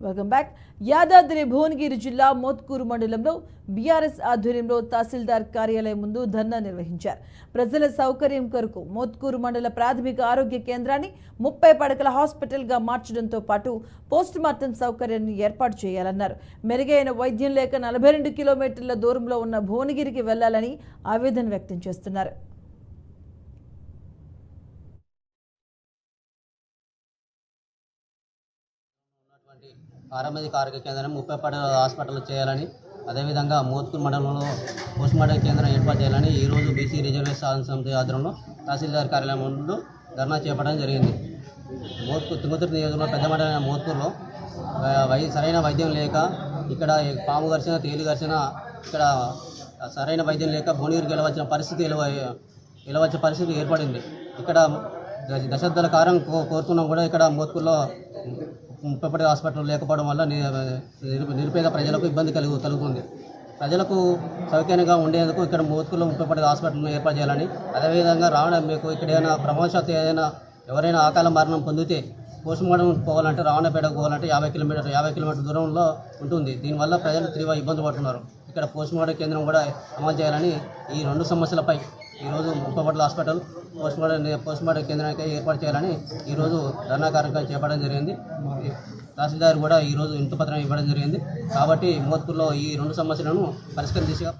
Welcome back. Yadadri Bhuvanagiri జిల్లా మోత్కూరు మండలంలో BRS ఆధ్వర్యంలో తహసీల్దార్ కార్యాలయం ముందు ధర్నా నిర్వహించారు. ప్రజల సౌకర్యం కొరకు మోత్కూరు మండల ప్రాథమిక ఆరోగ్య కేంద్రాన్ని 30 పడకల హాస్పిటల్గా మార్చడంతో పాటు పోస్ట్ మార్టం సౌకర్యాన్ని ఏర్పాటు చేయాలన్నారు. మెరుగైన వైద్యం లేక 42 కిలోమీటర్ల దూరంలో ఉన్న భువనగిరికి వెళ్లాలని ఆవేదన వ్యక్తం చేస్తున్నారు. పారామెడిక్ ఆరోగ్య కేంద్రం 30 పడకల హాస్పిటల్ చేయాలని, అదేవిధంగా మోత్కూరు మండలంలో పోస్ట్ మార్టం కేంద్రం ఏర్పాటు చేయాలని ఈరోజు బీసీ రిజర్వేషన్ సాధన సమితి ఆధ్వర్యంలో తహసీల్దార్ కార్యాలయం ముందు ధర్నా చేపట్టడం జరిగింది. తుంగతుర్తి నియోజకవర్గంలో పెద్ద మండలమైన మోత్కూరులో సరైన వైద్యం లేక ఇక్కడ పాము ఘర్షణ, తేలి ఘర్షణ, ఇక్కడ సరైన వైద్యం లేక భువనగిరికి వెళ్ళవలసిన పరిస్థితి ఏర్పడింది. ఇక్కడ దశాబ్దాల కాలం కోరుతున్నాం కూడా ఇక్కడ మోత్కూరులో 30 పడకల హాస్పిటల్ లేకపోవడం వల్ల నిరుపేద ప్రజలకు ఇబ్బంది కలుగుతుంది. ప్రజలకు సౌకర్యంగా ఉండేందుకు ఇక్కడ మోత్కూరులో 30 పడకల హాస్పిటల్ను ఏర్పాటు చేయాలని, అదేవిధంగా రావణ మీకు ఇక్కడ ఏదైనా ప్రమాదశాత్తు ఎవరైనా అకాల మరణం పొందితే పోస్ట్ మార్టం పోవాలంటే రావణపేటకు పోవాలంటే 50 కిలోమీటర్ దూరంలో ఉంటుంది. దీనివల్ల ప్రజలు తీవ్ర ఇబ్బంది పడుతున్నారు. ఇక్కడ పోస్ట్ మార్టం కేంద్రం కూడా అమలు చేయాలని ఈ 2 సమస్యలపై ఈరోజు 30 పడకల హాస్పిటల్ పోస్ట్ మార్టం కేంద్రానికి ఏర్పాటు చేయాలని ఈరోజు ధర్నా కార్యక్రమం చేపట్టడం జరిగింది. తహసీల్దార్ కూడా ఈరోజు ఇంటి పత్రం ఇవ్వడం జరిగింది. కాబట్టి మోత్కూరులో ఈ 2 సమస్యలను పరిష్కరించేగా